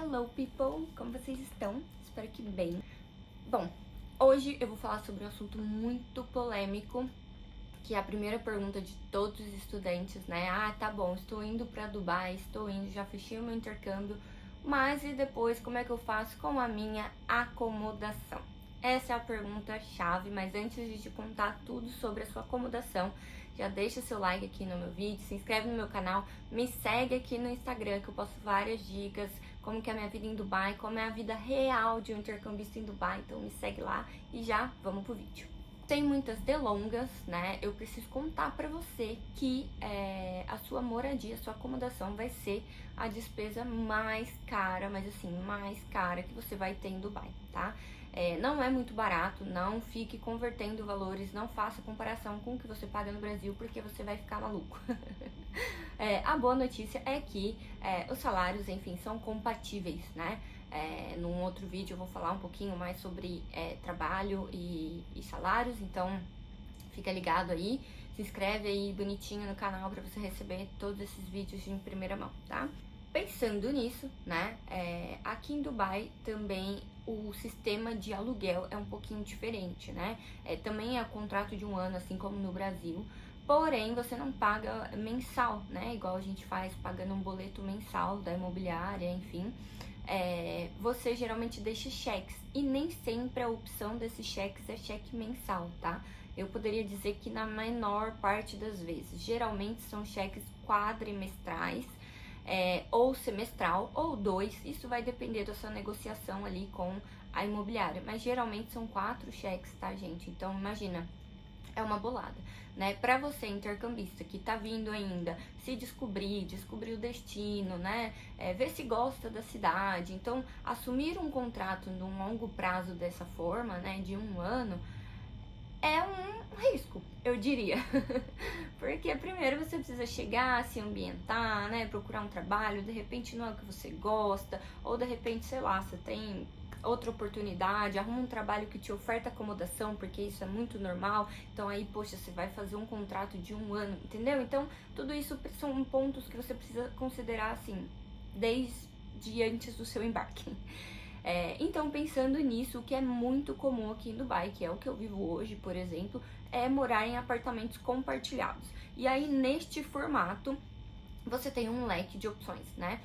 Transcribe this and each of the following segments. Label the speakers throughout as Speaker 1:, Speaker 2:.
Speaker 1: Hello people, como vocês estão? Espero que bem. Bom, hoje eu vou falar sobre um assunto muito polêmico, que é a primeira pergunta de todos os estudantes, né? Ah, tá bom, estou indo para Dubai, estou indo, já fechei o meu intercâmbio, mas e depois como é que eu faço com a minha acomodação? Essa é a pergunta chave, mas antes de te contar tudo sobre a sua acomodação, já deixa seu like aqui no meu vídeo, se inscreve no meu canal, me segue aqui no Instagram que eu posto várias dicas, como que é a minha vida em Dubai, como é a vida real de um intercambista em Dubai, então me segue lá e já vamos pro vídeo. Sem muitas delongas, né, eu preciso contar pra você que a sua moradia, a sua acomodação vai ser a despesa mais cara, mas assim, mais cara que você vai ter em Dubai, tá? Não é muito barato, não fique convertendo valores, não faça comparação com o que você paga no Brasil, porque você vai ficar maluco. A boa notícia é que os salários, enfim, são compatíveis, né? Num outro vídeo eu vou falar um pouquinho mais sobre trabalho e salários, então fica ligado aí, se inscreve aí bonitinho no canal para você receber todos esses vídeos em primeira mão, tá? Pensando nisso, né, aqui em Dubai também o sistema de aluguel é um pouquinho diferente, né? Também é contrato de um ano, assim como no Brasil, porém você não paga mensal, né? Igual a gente faz pagando um boleto mensal da imobiliária, enfim. Você geralmente deixa cheques e nem sempre a opção desses cheques é cheque mensal, tá? Eu poderia dizer que na menor parte das vezes, geralmente são cheques quadrimestrais, ou semestral, ou 2, isso vai depender da sua negociação ali com a imobiliária, mas geralmente são 4 cheques, tá, gente? Então, imagina, é uma bolada, né? Pra você, intercambista, que tá vindo ainda se descobrir o destino, né? Ver se gosta da cidade. Então, assumir um contrato num longo prazo dessa forma, né? De um ano, é um risco, eu diria. Porque primeiro você precisa chegar, se ambientar, né? Procurar um trabalho, de repente não é o que você gosta, ou de repente, sei lá, você tem outra oportunidade, arruma um trabalho que te oferta acomodação, porque isso é muito normal. Então aí, poxa, você vai fazer um contrato de um ano, entendeu? Então, tudo isso são pontos que você precisa considerar, assim, desde antes do seu embarque. Então, pensando nisso, o que é muito comum aqui em Dubai, que é o que eu vivo hoje, por exemplo, é morar em apartamentos compartilhados. E aí, neste formato, você tem um leque de opções, né?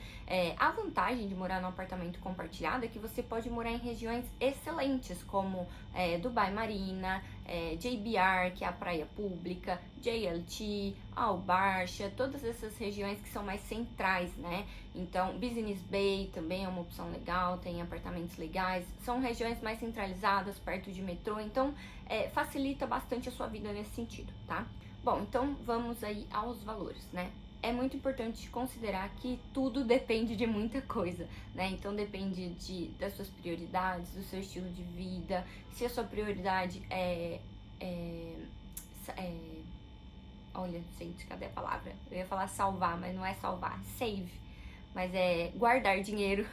Speaker 1: A vantagem de morar num apartamento compartilhado é que você pode morar em regiões excelentes, como Dubai Marina, JBR, que é a praia pública, JLT, Al Barsha, todas essas regiões que são mais centrais, né? Então, Business Bay também é uma opção legal, tem apartamentos legais, são regiões mais centralizadas, perto de metrô, então facilita bastante a sua vida nesse sentido, tá? Bom, então vamos aí aos valores, né? É muito importante considerar que tudo depende de muita coisa, né? Então depende das suas prioridades, do seu estilo de vida, se a sua prioridade olha, gente, cadê a palavra? Eu ia falar salvar, mas não é salvar, save, mas é guardar dinheiro.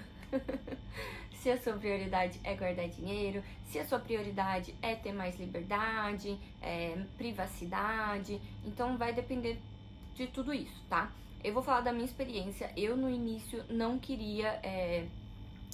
Speaker 1: Se a sua prioridade é guardar dinheiro, se a sua prioridade é ter mais liberdade, privacidade, então vai depender de tudo isso, tá? Eu vou falar da minha experiência. Eu no início não queria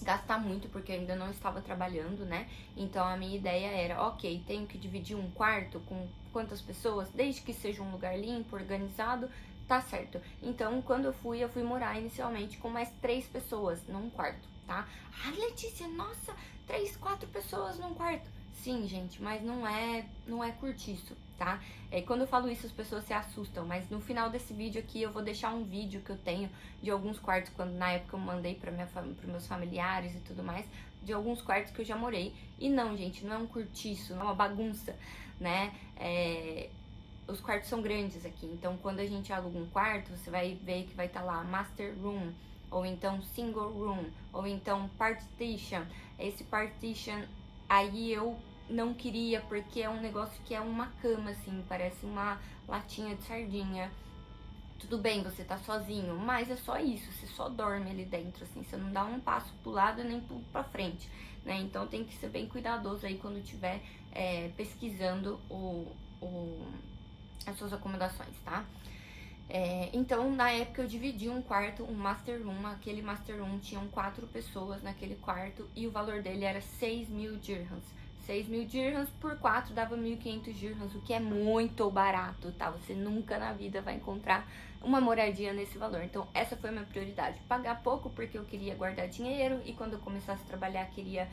Speaker 1: gastar muito porque eu ainda não estava trabalhando, né? Então a minha ideia era, ok, tenho que dividir um quarto com quantas pessoas, desde que seja um lugar limpo, organizado, tá certo. Então quando eu fui morar inicialmente com mais 3 pessoas num quarto, tá? Ah, Letícia, nossa, 3, 4 pessoas num quarto. Sim, gente, mas não é curtiço, tá? Quando eu falo isso as pessoas se assustam, mas no final desse vídeo aqui eu vou deixar um vídeo que eu tenho de alguns quartos, quando na época eu mandei para meus familiares e tudo mais, de alguns quartos que eu já morei. E não, gente, não é um curtiço, não é uma bagunça, né? Os quartos são grandes aqui, então quando a gente aluga um quarto, você vai ver que vai estar lá Master Room, ou então Single Room, ou então Partition. Esse Partition aí eu não queria, porque é um negócio que é uma cama, assim, parece uma latinha de sardinha. Tudo bem, você tá sozinho, mas é só isso, você só dorme ali dentro, assim, você não dá um passo pro lado nem pra frente, né? Então tem que ser bem cuidadoso aí quando estiver pesquisando as suas acomodações, tá? Então, na época eu dividi um quarto, um master room. Aquele master room tinham 4 pessoas naquele quarto e o valor dele era 6.000 dirhams. 6.000 dirhams por 4 dava 1.500 dirhams, o que é muito barato, tá? Você nunca na vida vai encontrar uma moradia nesse valor. Então, essa foi a minha prioridade. Pagar pouco porque eu queria guardar dinheiro e quando eu começasse a trabalhar queria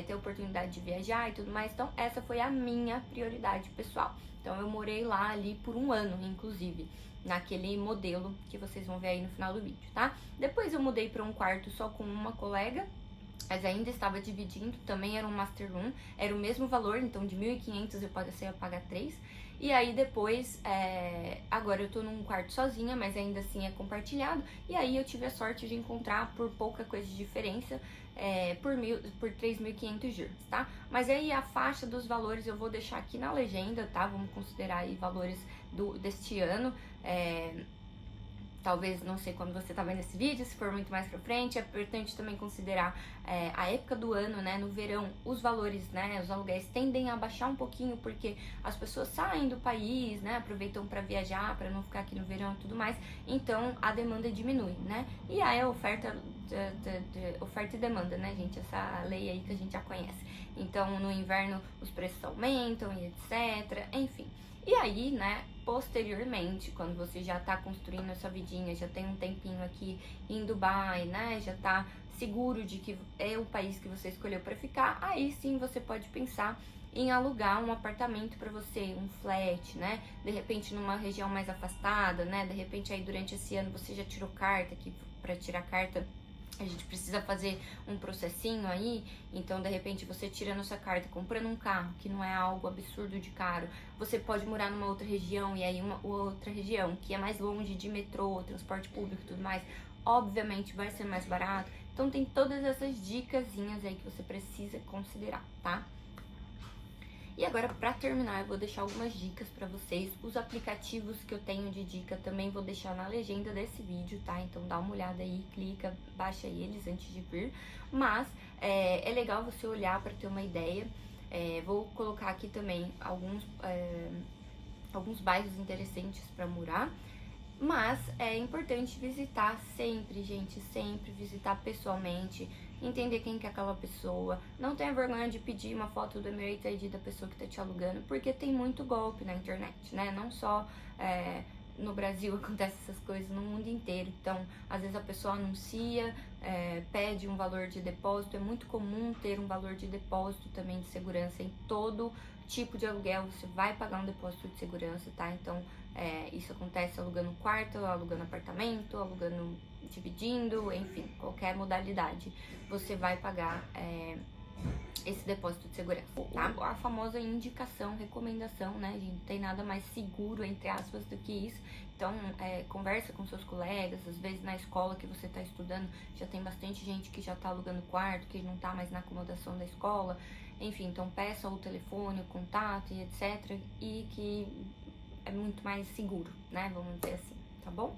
Speaker 1: ter oportunidade de viajar e tudo mais. Então, essa foi a minha prioridade pessoal. Então, eu morei lá ali por 1 ano, inclusive, naquele modelo que vocês vão ver aí no final do vídeo, tá? Depois eu mudei para um quarto só com uma colega, mas ainda estava dividindo, também era um master room, era o mesmo valor, então de 1.500 eu passei a pagar 3. E aí depois, agora eu tô num quarto sozinha, mas ainda assim é compartilhado. E aí eu tive a sorte de encontrar por pouca coisa de diferença, por 3.500 dirhams, tá? Mas aí a faixa dos valores eu vou deixar aqui na legenda, tá? Vamos considerar aí valores deste ano. Talvez, não sei quando você tá vendo esse vídeo, se for muito mais pra frente, é importante também considerar a época do ano, né? No verão, os valores, né? Os aluguéis tendem a baixar um pouquinho porque as pessoas saem do país, né? Aproveitam pra viajar, pra não ficar aqui no verão e tudo mais. Então, a demanda diminui, né? E aí a oferta e demanda, né, gente? Essa lei aí que a gente já conhece. Então, no inverno, os preços aumentam e etc. Enfim. E aí, né, posteriormente, quando você já tá construindo a sua vidinha, já tem um tempinho aqui em Dubai, né, já tá seguro de que é o país que você escolheu para ficar, aí sim você pode pensar em alugar um apartamento para você, um flat, né, de repente numa região mais afastada, né, de repente aí durante esse ano você já tirou carta, que para tirar carta a gente precisa fazer um processinho aí, então de repente você tirando essa carta, comprando um carro, que não é algo absurdo de caro, você pode morar numa outra região, e aí uma outra região que é mais longe de metrô, transporte público e tudo mais, obviamente vai ser mais barato. Então tem todas essas dicasinhas aí que você precisa considerar, tá? E agora, pra terminar, eu vou deixar algumas dicas pra vocês. Os aplicativos que eu tenho de dica também vou deixar na legenda desse vídeo, tá? Então dá uma olhada aí, clica, baixa eles antes de vir. Mas é legal você olhar pra ter uma ideia. Vou colocar aqui também alguns bairros interessantes pra morar. Mas é importante visitar sempre, gente, sempre visitar pessoalmente, entender quem que é aquela pessoa. Não tenha vergonha de pedir uma foto do Emirates ID da pessoa que tá te alugando, porque tem muito golpe na internet, né? Não só no Brasil acontece essas coisas, no mundo inteiro. Então, às vezes a pessoa anuncia, pede um valor de depósito. É muito comum ter um valor de depósito também de segurança em todo tipo de aluguel. Você vai pagar um depósito de segurança, tá? Então, isso acontece alugando quarto, alugando apartamento, alugando, dividindo, enfim, qualquer modalidade. Você vai pagar esse depósito de segurança, tá? A famosa indicação, recomendação, né, gente? Não tem nada mais seguro, entre aspas, do que isso. Então, conversa com seus colegas, às vezes na escola que você tá estudando, já tem bastante gente que já tá alugando quarto, que não tá mais na acomodação da escola. Enfim, então peça o telefone, o contato e etc. E que é muito mais seguro, né? Vamos dizer assim, tá bom?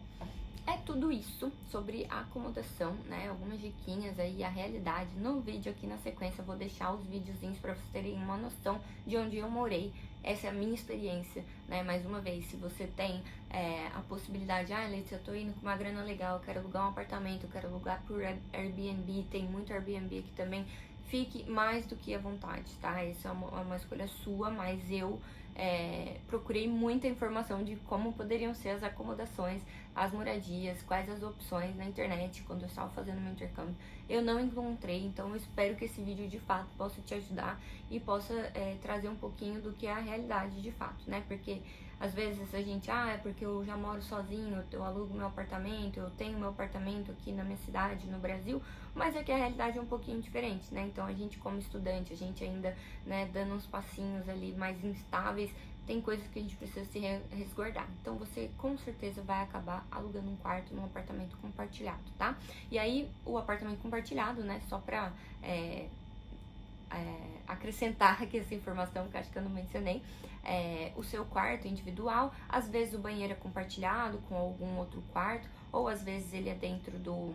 Speaker 1: É tudo isso sobre a acomodação, né? Algumas diquinhas aí, a realidade. No vídeo aqui na sequência eu vou deixar os videozinhos pra vocês terem uma noção de onde eu morei. Essa é a minha experiência, né? Mais uma vez, se você tem a possibilidade, Letícia, eu tô indo com uma grana legal, eu quero alugar um apartamento, eu quero alugar por Airbnb, tem muito Airbnb aqui também, fique mais do que à vontade, tá? Essa é uma escolha sua, mas eu procurei muita informação de como poderiam ser as acomodações, as moradias, quais as opções na internet quando eu estava fazendo meu intercâmbio. Eu não encontrei, então eu espero que esse vídeo de fato possa te ajudar e possa trazer um pouquinho do que é a realidade de fato, né? Porque às vezes a gente, é porque eu já moro sozinho, eu alugo meu apartamento, eu tenho meu apartamento aqui na minha cidade, no Brasil, mas é que a realidade é um pouquinho diferente, né? Então a gente como estudante, a gente ainda, né, dando uns passinhos ali mais instáveis, tem coisas que a gente precisa se resguardar. Então você com certeza vai acabar alugando um quarto num apartamento compartilhado, tá? E aí o apartamento compartilhado, né, só pra acrescentar aqui essa informação que acho que eu não mencionei, o seu quarto individual, às vezes o banheiro é compartilhado com algum outro quarto, ou às vezes ele é dentro do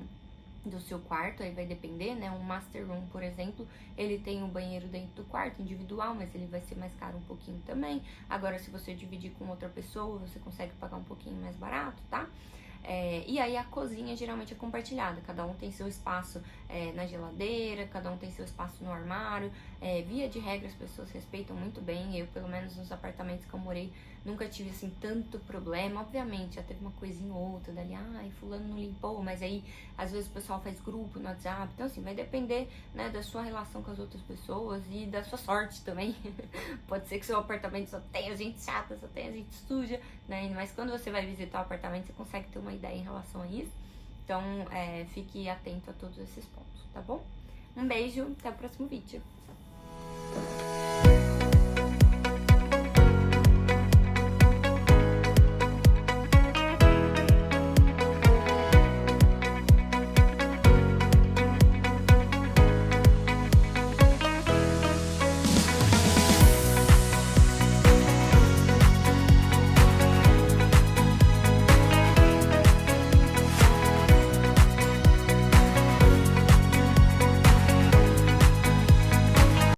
Speaker 1: do seu quarto, aí vai depender, né? Um master room, por exemplo, ele tem um banheiro dentro do quarto, individual, mas ele vai ser mais caro um pouquinho também. Agora, se você dividir com outra pessoa, você consegue pagar um pouquinho mais barato, tá? E aí a cozinha geralmente é compartilhada, cada um tem seu espaço na geladeira, cada um tem seu espaço no armário. Via de regra as pessoas respeitam muito bem. Eu, pelo menos nos apartamentos que eu morei, nunca tive assim tanto problema. Obviamente já teve uma coisinha ou outra dali, ai, fulano não limpou, mas aí às vezes o pessoal faz grupo no WhatsApp. Então assim, vai depender, né, da sua relação com as outras pessoas e da sua sorte também. Pode ser que seu apartamento só tenha gente chata, só tenha gente suja, né? Mas quando você vai visitar o apartamento, você consegue ter uma ideia em relação a isso. Então, fique atento a todos esses pontos, tá bom? Um beijo, até o próximo vídeo.